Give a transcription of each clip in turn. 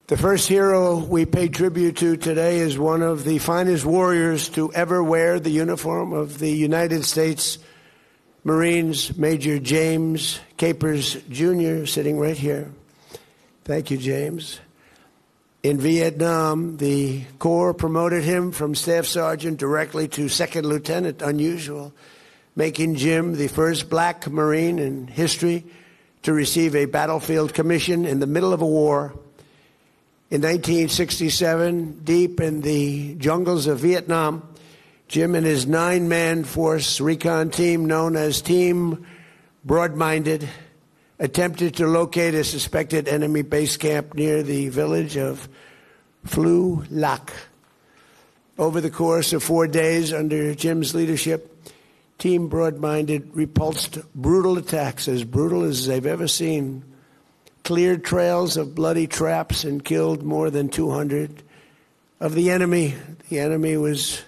The first hero we pay tribute to today is one of the finest warriors to ever wear the uniform of the United States Marines, Major James Capers, Jr., sitting right here. Thank you, James. In Vietnam, the Corps promoted him from Staff Sergeant directly to Second Lieutenant, unusual, making Jim the first black Marine in history to receive a battlefield commission in the middle of a war. In 1967, deep in the jungles of Vietnam, Jim and his 9-man force recon team, known as Team Broad-Minded, attempted to locate a suspected enemy base camp near the village of Phu Lac. Over the course of 4 days under Jim's leadership, Team Broad-Minded repulsed brutal attacks, as brutal as they've ever seen, cleared trails of bloody traps, and killed more than 200 of the enemy. The enemy was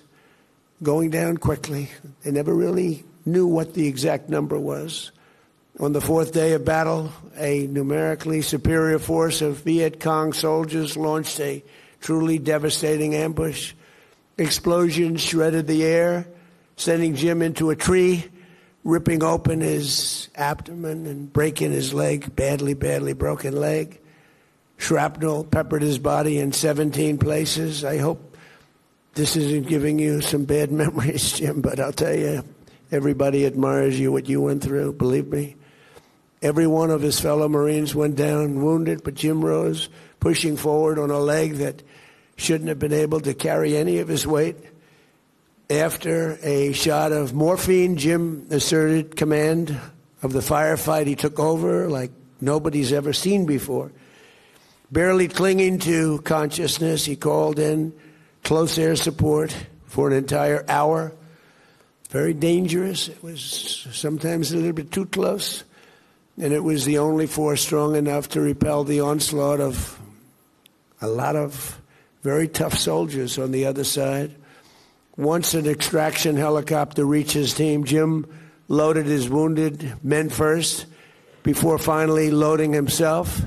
going down quickly. They never really knew what the exact number was. On the 4th day of battle, a numerically superior force of Viet Cong soldiers launched a truly devastating ambush. Explosions shredded the air, sending Jim into a tree, ripping open his abdomen and breaking his leg, badly broken leg. Shrapnel peppered his body in 17 places. I hope this isn't giving you some bad memories, Jim, but I'll tell you, everybody admires you, what you went through, believe me. Every one of his fellow Marines went down wounded, but Jim rose, pushing forward on a leg that shouldn't have been able to carry any of his weight. After a shot of morphine, Jim asserted command of the firefight. He took over like nobody's ever seen before. Barely clinging to consciousness, he called in close air support for an entire hour. Very dangerous. It was sometimes a little bit too close. And it was the only force strong enough to repel the onslaught of a lot of very tough soldiers on the other side. Once an extraction helicopter reached his team, Jim loaded his wounded men first before finally loading himself.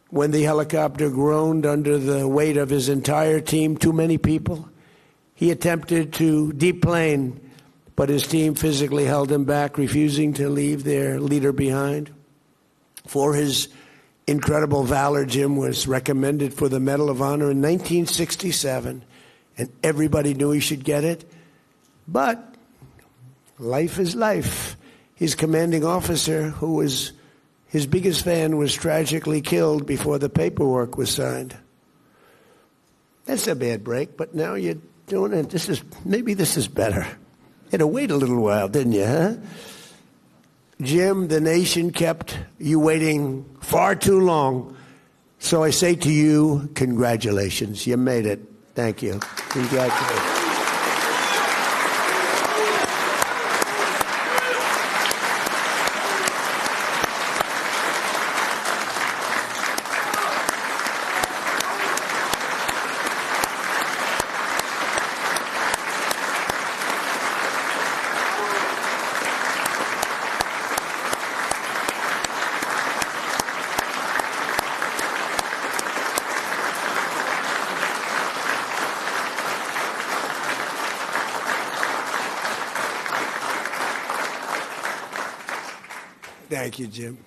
When the helicopter groaned under the weight of his entire team, too many people, he attempted to deplane, but his team physically held him back, refusing to leave their leader behind. For his incredible valor, Jim was recommended for the Medal of Honor in 1967. And everybody knew he should get it. But life is life. His commanding officer, who was his biggest fan, was tragically killed before the paperwork was signed. That's a bad break, but now you're doing it. Maybe this is better. You had to wait a little while, didn't you, huh? Jim, the nation kept you waiting far too long. So I say to you, congratulations. You made it. Thank you. Congratulations. Thank you, Jim.